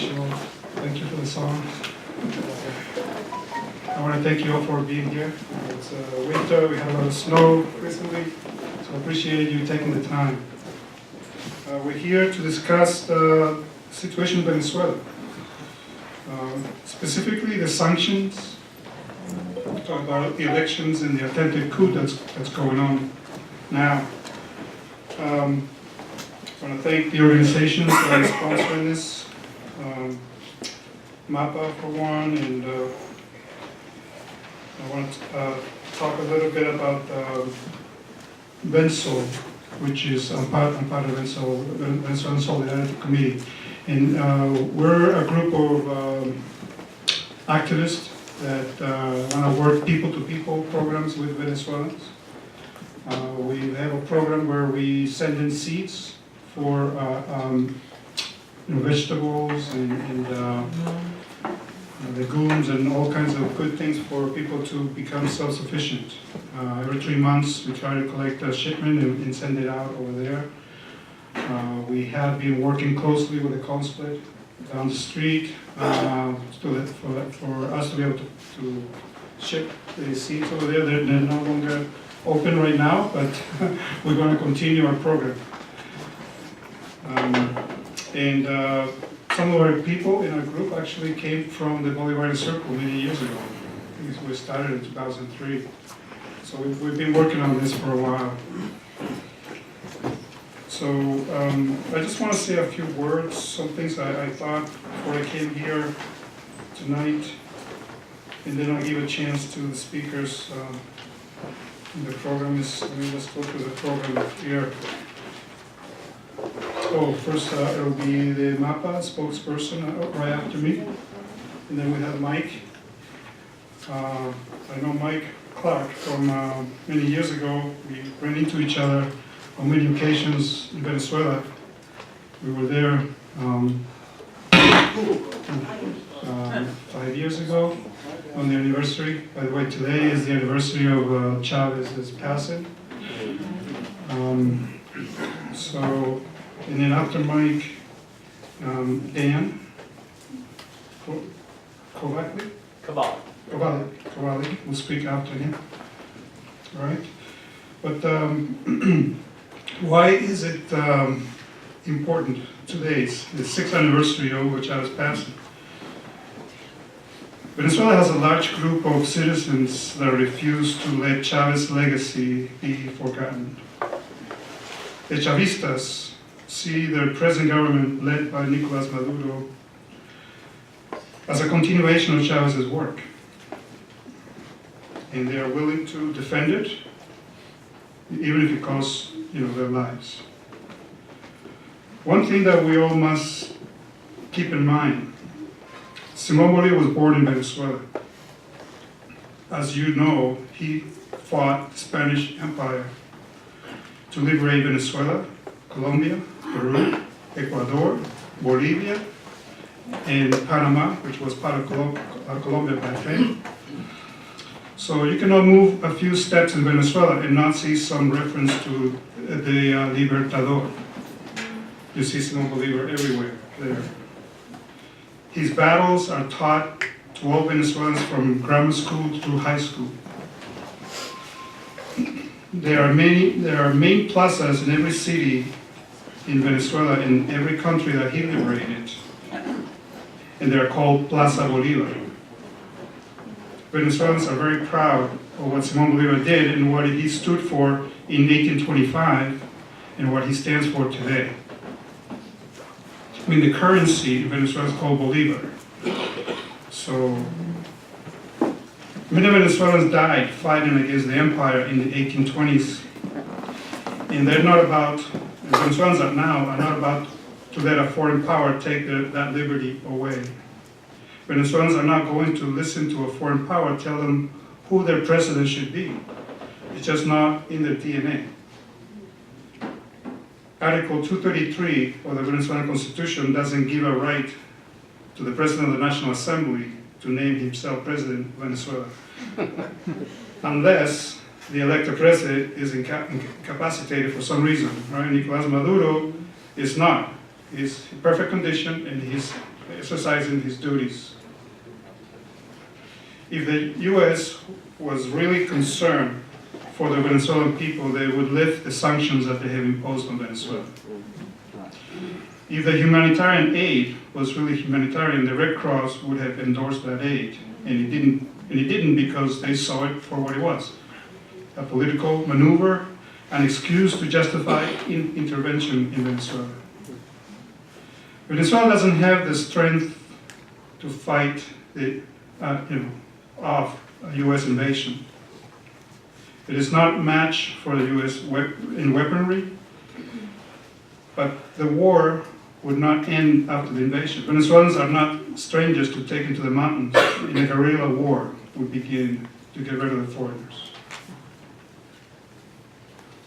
Michelle. Thank you for the song. I want to thank you all for being here. It's winter, we had a lot of snow recently, so I appreciate you taking the time. We're here to discuss the situation in Venezuela, specifically the sanctions, talk about the elections and the attempted coup that's going on now. I want to thank the organizations that are sponsoring this, MAPA for one, and I want to talk a little bit about VENSO, which is part of VENSO, Venezuelan Solidarity Committee. And we're a group of activists that want to work people-to-people programs with Venezuelans. We have a program where we send in seeds for vegetables and legumes and all kinds of good things for people to become self-sufficient. Every 3 months we try to collect a shipment and send it out over there. We have been working closely with the consulate down the street for us to be able to ship the seeds over there. They're no longer open right now, but we're going to continue our program. Some of our people in our group actually came from the Bolivarian Circle many years ago. We started in 2003. So we've been working on this for a while. So I just want to say a few words, some things I thought before I came here tonight, and then I'll give a chance to the speakers. The program is, let's go through the program here. Oh, first it'll be the MAPA spokesperson right after me, and then we have Mike. I know Mike Clark from many years ago. We ran into each other on many occasions in Venezuela. We were there 5 years ago on the anniversary. By the way, today is the anniversary of Chavez's passing. And then after Mike, Dan Kovalik? Kovalik will speak after him. All right? But why is it important? Today's the 6th anniversary of Chavez's passing. Venezuela has a large group of citizens that refuse to let Chavez's legacy be forgotten. The Chavistas see their present government led by Nicolás Maduro as a continuation of Chavez's work. And they are willing to defend it, even if it costs their lives. One thing that we all must keep in mind, Simón Bolívar was born in Venezuela. As you know, he fought the Spanish Empire to liberate Venezuela, Colombia, Peru, Ecuador, Bolivia, and Panama, which was part of Colombia back then. So you cannot move a few steps in Venezuela and not see some reference to the Libertador. You see Simón Bolívar everywhere there. His battles are taught to all Venezuelans from grammar school through high school. There are main plazas in every city in Venezuela, in every country that he liberated, and they're called Plaza Bolívar. Venezuelans are very proud of what Simón Bolívar did and what he stood for in 1825 and what he stands for today. I mean, the currency in Venezuela is called Bolívar. So many Venezuelans died fighting against the empire in the 1820s. And they're not about, Venezuelans are not about to let a foreign power take that liberty away. Venezuelans are not going to listen to a foreign power tell them who their president should be. It's just not in their DNA. Article 233 of the Venezuelan Constitution doesn't give a right to the President of the National Assembly to name himself President of Venezuela, unless the elected president is incapacitated for some reason. Right? Nicolás Maduro is not. He's in perfect condition and he's exercising his duties. If the U.S. was really concerned for the Venezuelan people, they would lift the sanctions that they have imposed on Venezuela. If the humanitarian aid was really humanitarian, the Red Cross would have endorsed that aid, and it didn't because they saw it for what it was, a political maneuver, an excuse to justify intervention in Venezuela. Venezuela doesn't have the strength to fight off a U.S. invasion. It is not matched for the U.S. in weaponry, but the war would not end after the invasion. Venezuelans are not strangers to take into the mountains. In a guerrilla war would begin to get rid of the foreigners.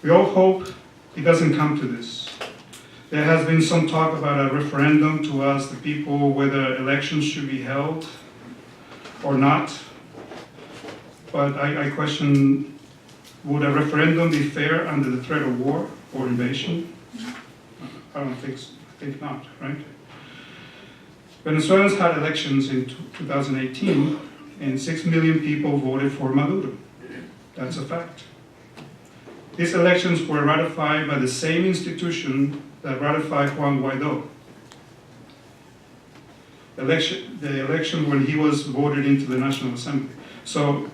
We all hope it doesn't come to this. There has been some talk about a referendum to ask the people whether elections should be held or not. But I question, would a referendum be fair under the threat of war or invasion? I don't think so. I think not, right? Venezuelans had elections in 2018, and 6 million people voted for Maduro. That's a fact. These elections were ratified by the same institution that ratified Juan Guaido. The election when he was voted into the National Assembly. So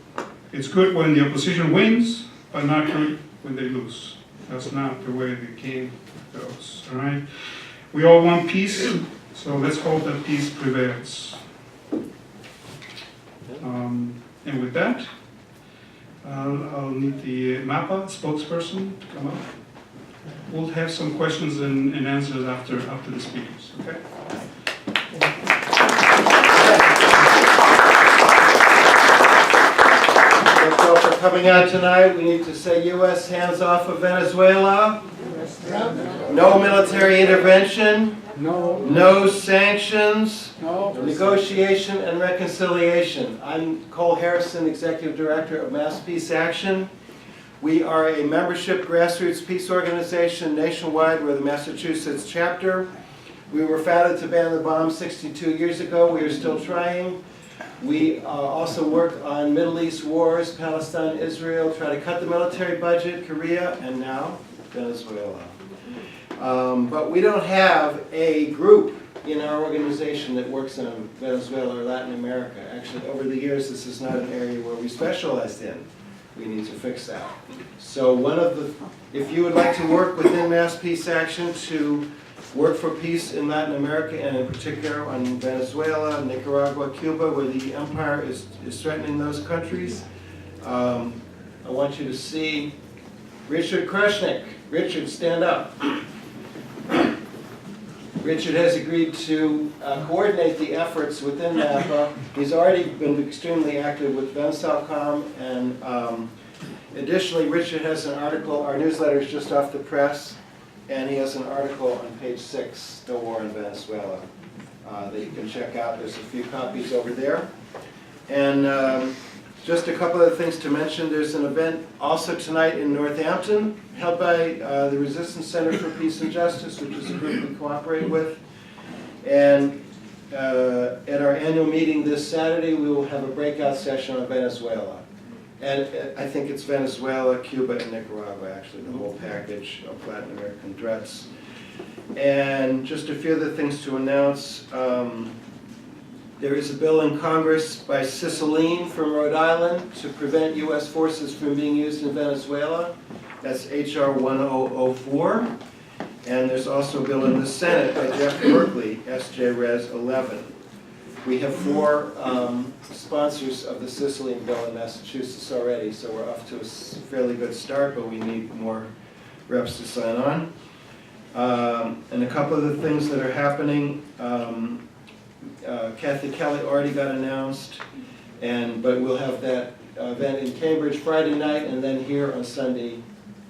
it's good when the opposition wins, but not good when they lose. That's not the way the game goes, all right? We all want peace, so let's hope that peace prevails. And with that, I'll need the MAPA spokesperson to come up. We'll have some questions and answers after the speakers, okay? Thank you all for coming out tonight. We need to say U.S. hands off of Venezuela. No military intervention. No sanctions. Negotiation and reconciliation. I'm Cole Harrison, Executive Director of Mass Peace Action. We are a membership grassroots peace organization nationwide. We're the Massachusetts chapter. We were founded to ban the bomb 62 years ago. We are still trying. We also work on Middle East wars, Palestine, Israel, try to cut the military budget, Korea, and now Venezuela. But we don't have a group in our organization that works in Venezuela or Latin America. Actually, over the years, this is not an area where we specialized in. We need to fix that. So if you would like to work within Mass Peace Action to work for peace in Latin America, and in particular on Venezuela, Nicaragua, Cuba, where the empire is threatening those countries, I want you to see Richard Kreshnik. Richard, stand up. Richard has agreed to coordinate the efforts within NAPA. He's already been extremely active with Vensalcom, and additionally, Richard has an article, our newsletter is just off the press, and he has an article on page 6, The War in Venezuela, that you can check out. There's a few copies over there. And just a couple of things to mention. There's an event also tonight in Northampton held by the Resistance Center for Peace and Justice, which is a group we cooperate with. And at our annual meeting this Saturday, we will have a breakout session on Venezuela. And I think it's Venezuela, Cuba, and Nicaragua, actually, the whole package of Latin American threats. And just a few other things to announce. There is a bill in Congress by Cicilline from Rhode Island to prevent U.S. forces from being used in Venezuela. That's H.R. 1004. And there's also a bill in the Senate by Jeff Berkeley, S.J. Res. 11. We have 4 sponsors of the Cicilline bill in Massachusetts already, so we're off to a fairly good start, but we need more reps to sign on. And a couple of the things that are happening. Kathy Kelly already got announced, but we'll have that event in Cambridge Friday night, and then here on Sunday.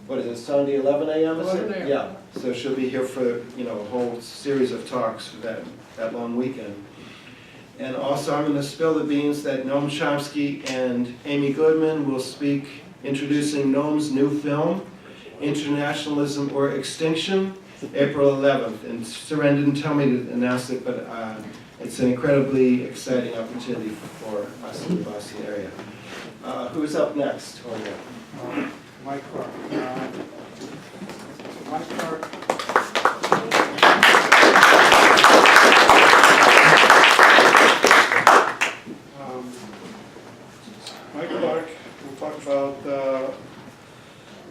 What is it? Sunday 11 a.m. 11 a.m. Yeah. So she'll be here for a whole series of talks for that long weekend. And also, I'm going to spill the beans that Noam Chomsky and Amy Goodman will speak, introducing Noam's new film, Internationalism or Extinction, April 11th. And Seren didn't tell me to announce it, but It's an incredibly exciting opportunity for us in the Boston area. Who's up next, Jorge? Mike Clark. Mike Clark. Mike Clark will talk about,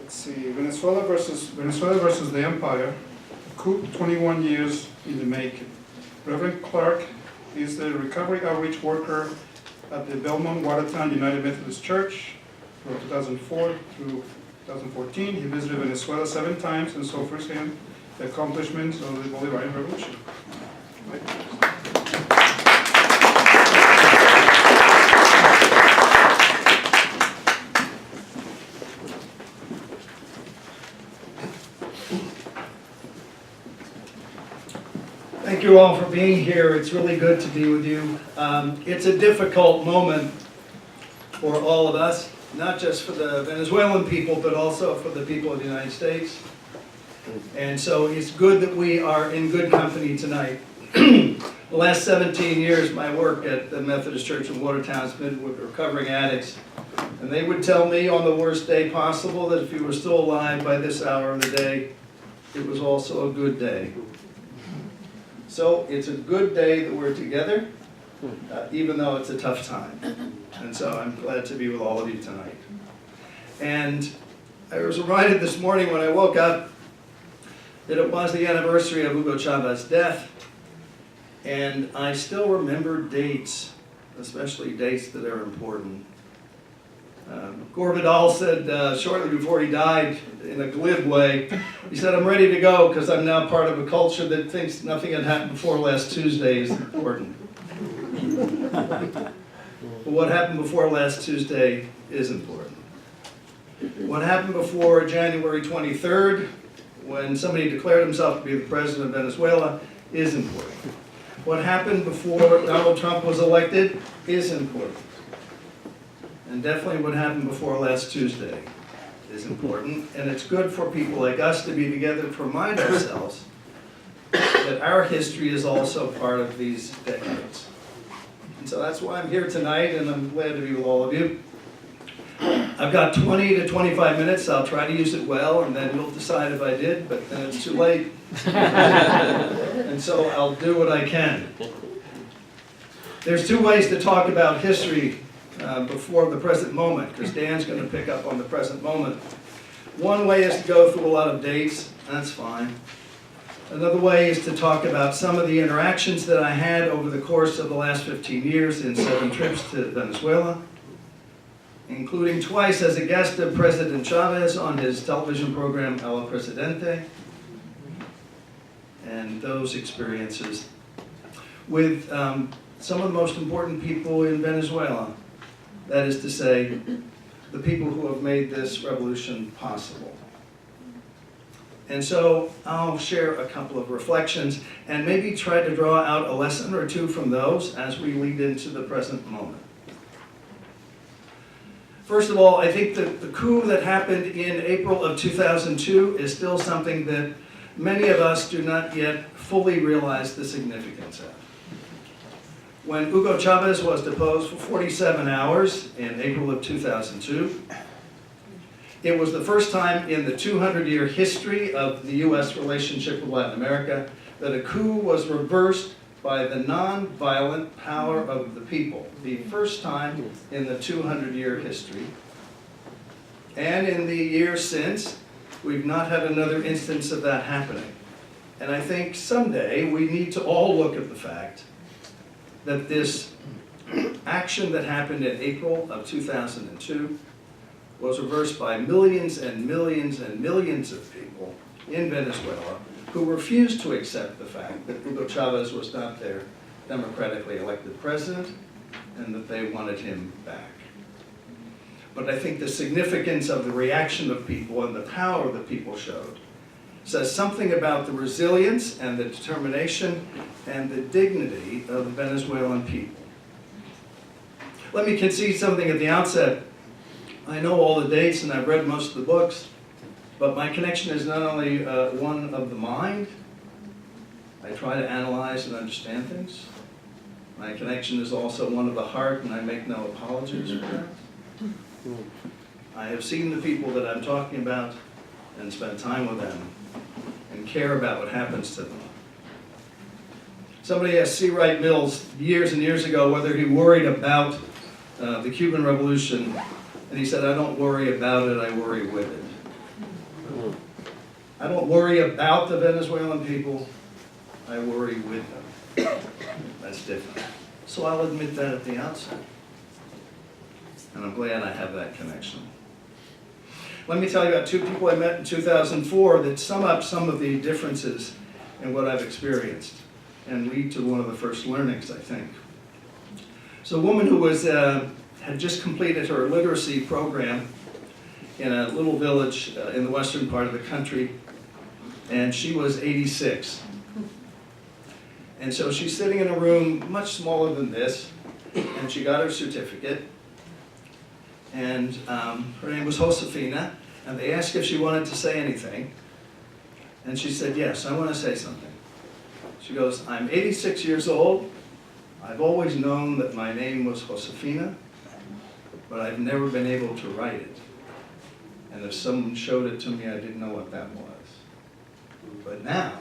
let's see, Venezuela versus the Empire. Coup 21 years in the making. Reverend Clark is the recovery outreach worker at the Belmont Watertown United Methodist Church from 2004 through 2014. He visited Venezuela 7 times and saw firsthand the accomplishments of the Bolivarian Revolution. Mike. Thank you all for being here. It's really good to be with you. It's a difficult moment for all of us, not just for the Venezuelan people, but also for the people of the United States. And so it's good that we are in good company tonight. The last 17 years, my work at the Methodist Church in Watertown has been with recovering addicts. And they would tell me on the worst day possible that if you were still alive by this hour of the day, it was also a good day. So it's a good day that we're together, even though it's a tough time. And so I'm glad to be with all of you tonight. And I was reminded this morning when I woke up that it was the anniversary of Hugo Chavez's death. And I still remember dates, especially dates that are important. Gore Vidal said shortly before he died, in a glib way, he said, "I'm ready to go because I'm now part of a culture that thinks nothing had happened before last Tuesday is important." But what happened before last Tuesday is important. What happened before January 23rd, when somebody declared himself to be the president of Venezuela, is important. What happened before Donald Trump was elected is important. And definitely what happened before last Tuesday is important. And it's good for people like us to be together to remind ourselves that our history is also part of these decades. And so that's why I'm here tonight, and I'm glad to be with all of you. I've got 20 to 25 minutes. I'll try to use it well, and then you'll decide if I did, but then it's too late. And so I'll do what I can. There's 2 ways to talk about history before the present moment, because Dan's going to pick up on the present moment. One way is to go through a lot of dates. That's fine. Another way is to talk about some of the interactions that I had over the course of the last 15 years in 7 trips to Venezuela, including twice as a guest of President Chavez on his television program El Presidente, and those experiences with some of the most important people in Venezuela. That is to say, the people who have made this revolution possible. And so I'll share a couple of reflections and maybe try to draw out a lesson or 2 from those as we lead into the present moment. First of all, I think that the coup that happened in April of 2002 is still something that many of us do not yet fully realize the significance of. When Hugo Chavez was deposed for 47 hours in April of 2002, it was the first time in the 200-year history of the U.S. relationship with Latin America that a coup was reversed by the non-violent power of the people. The first time in the 200-year history. And in the years since, we've not had another instance of that happening. And I think someday we need to all look at the fact that this action that happened in April of 2002 was reversed by millions and millions and millions of people in Venezuela who refused to accept the fact that Hugo Chavez was not their democratically elected president and that they wanted him back. But I think the significance of the reaction of people and the power that people showed says something about the resilience and the determination and the dignity of the Venezuelan people. Let me concede something at the outset. I know all the dates and I've read most of the books, but my connection is not only one of the mind. I try to analyze and understand things. My connection is also one of the heart, and I make no apologies for that. I have seen the people that I'm talking about and spent time with them and care about what happens to them. Somebody asked C. Wright Mills years and years ago whether he worried about the Cuban Revolution, and he said, "I don't worry about it, I worry with it." I don't worry about the Venezuelan people, I worry with them. That's different. So I'll admit that at the outset. And I'm glad I have that connection. Let me tell you about two people I met in 2004 that sum up some of the differences in what I've experienced and lead to one of the first learnings, I think. So a woman who was, had just completed her literacy program in a little village in the western part of the country, and she was 86. And so she's sitting in a room much smaller than this, and she got her certificate, and her name was Josefina, and they asked if she wanted to say anything, and she said, "Yes, I want to say something." She goes, "I'm 86 years old. I've always known that my name was Josefina, but I've never been able to write it. And if someone showed it to me, I didn't know what that was. But now,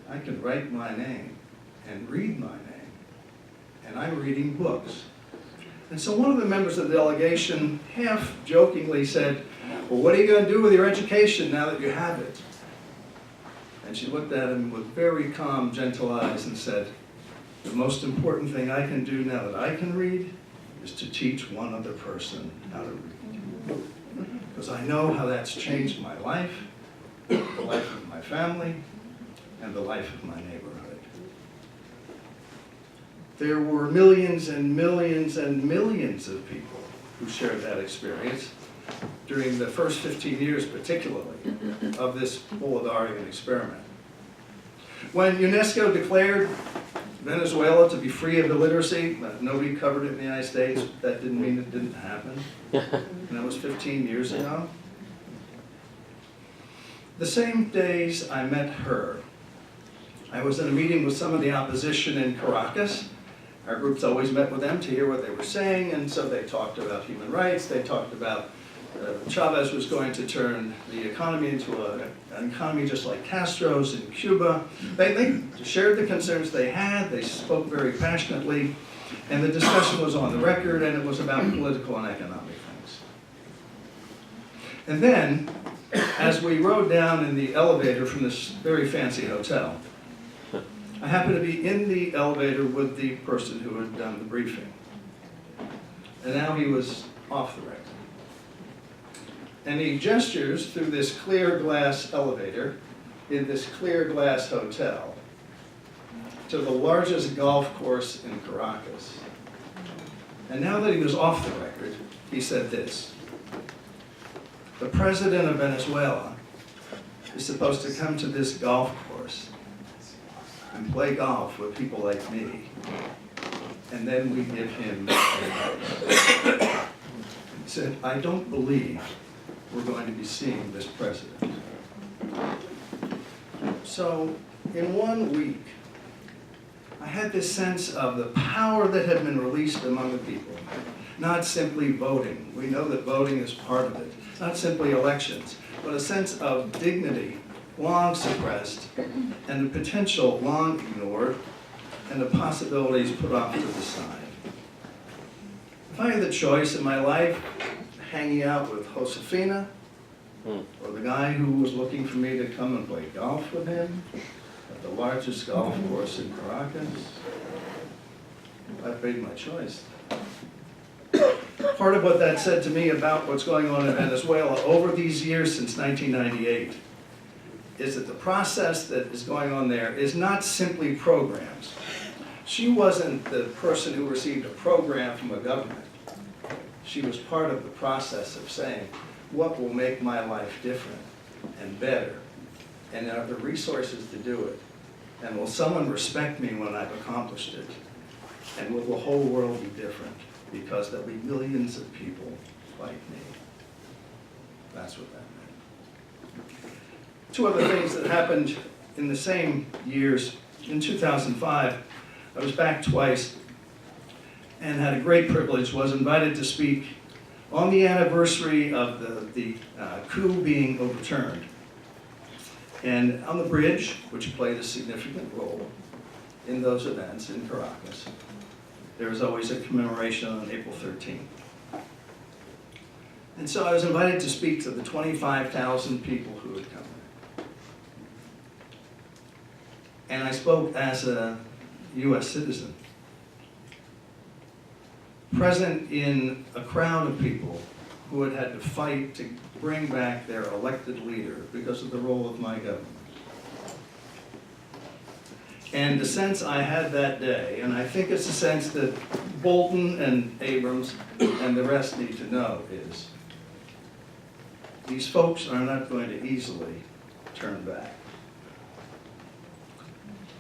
I can write my name and read my name, and I'm reading books." And so one of the members of the delegation half jokingly said, "Well, what are you going to do with your education now that you have it?" And she looked at him with very calm, gentle eyes and said, "The most important thing I can do now that I can read is to teach one other person how to read. Because I know how that's changed my life, the life of my family, and the life of my neighborhood." There were millions and millions and millions of people who shared that experience during the first 15 years, particularly, of this Bolivarian experiment. When UNESCO declared Venezuela to be free of illiteracy, nobody covered it in the United States. That didn't mean it didn't happen. And that was 15 years ago. The same days I met her, I was in a meeting with some of the opposition in Caracas. Our groups always met with them to hear what they were saying, and so they talked about human rights. They talked about Chavez was going to turn the economy into an economy just like Castro's in Cuba. They shared the concerns they had. They spoke very passionately, and the discussion was on the record, and it was about political and economic things. And then, as we rode down in the elevator from this very fancy hotel, I happened to be in the elevator with the person who had done the briefing. And now he was off the record. And he gestures through this clear glass elevator in this clear glass hotel to the largest golf course in Caracas. And now that he was off the record, he said this: "The president of Venezuela is supposed to come to this golf course and play golf with people like me, and then we give him a vote." He said, "I don't believe we're going to be seeing this president." So, in 1 week, I had this sense of the power that had been released among the people. Not simply voting. We know that voting is part of it. Not simply elections, but a sense of dignity, long suppressed, and the potential long ignored, and the possibilities put off to the side. If I had the choice in my life, hanging out with Josefina, or the guy who was looking for me to come and play golf with him at the largest golf course in Caracas, I've made my choice. Part of what that said to me about what's going on in Venezuela over these years since 1998 is that the process that is going on there is not simply programs. She wasn't the person who received a program from a government. She was part of the process of saying, what will make my life different and better? And are the resources to do it? And will someone respect me when I've accomplished it? And will the whole world be different? Because there'll be millions of people like me. That's what that meant. Two other things that happened in the same years. In 2005, I was back twice and had a great privilege, was invited to speak on the anniversary of the coup being overturned. And on the bridge, which played a significant role in those events in Caracas, there was always a commemoration on April 13th. And so I was invited to speak to the 25,000 people who had come. And I spoke as a US citizen, present in a crowd of people who had had to fight to bring back their elected leader because of the role of my government. And the sense I had that day, and I think it's a sense that Bolton and Abrams and the rest need to know, is these folks are not going to easily turn back.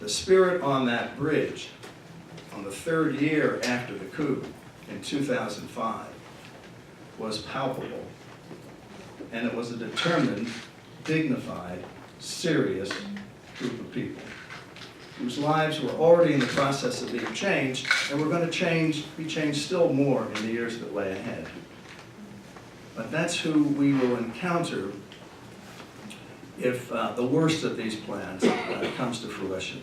The spirit on that bridge, on the third year after the coup in 2005, was palpable. And it was a determined, dignified, serious group of people whose lives were already in the process of being changed and were going to be changed still more in the years that lay ahead. But that's who we will encounter if the worst of these plans comes to fruition.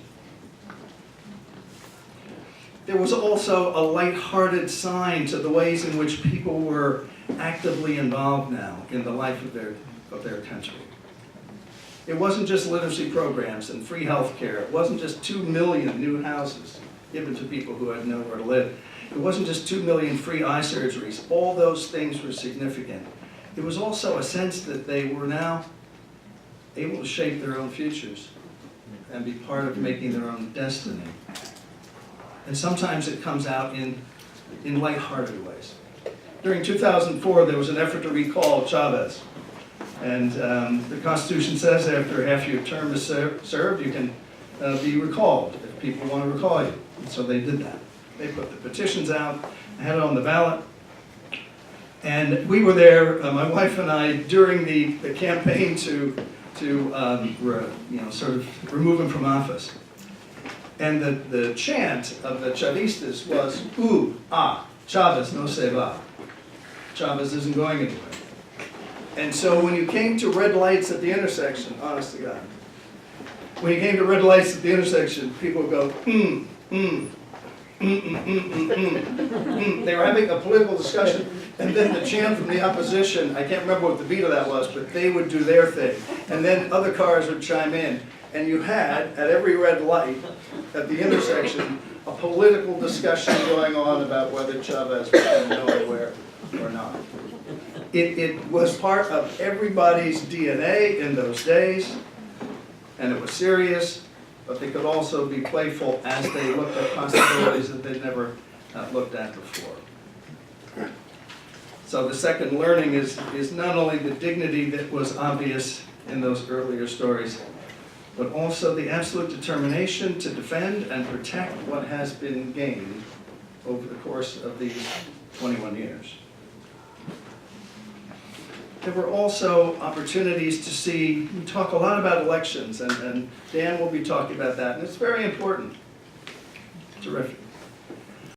There was also a lighthearted sign to the ways in which people were actively involved now in the life of their country. It wasn't just literacy programs and free health care. It wasn't just 2 million new houses given to people who had nowhere to live. It wasn't just 2 million free eye surgeries. All those things were significant. It was also a sense that they were now able to shape their own futures and be part of making their own destiny. And sometimes it comes out in lighthearted ways. During 2004, there was an effort to recall Chavez. And the Constitution says after half your term is served, you can be recalled if people want to recall you. And so they did that. They put the petitions out, had it on the ballot. And we were there, my wife and I, during the campaign to sort of remove him from office. And the chant of the Chavistas was, Chavez no se va. Chavez isn't going anywhere. And so when you came to red lights at the intersection, honest to God, when you came to red lights at the intersection, people would go, They were having a political discussion, and then the chant from the opposition, I can't remember what the beat of that was, but they would do their thing. And then other cars would chime in. And you had, at every red light at the intersection, a political discussion going on about whether Chavez was going nowhere or not. It was part of everybody's DNA in those days, and it was serious, but they could also be playful as they looked at possibilities that they'd never looked at before. So the second learning is not only the dignity that was obvious in those earlier stories, but also the absolute determination to defend and protect what has been gained over the course of these 21 years. There were also opportunities to see, we talk a lot about elections, and Dan will be talking about that, and it's very important. Terrific.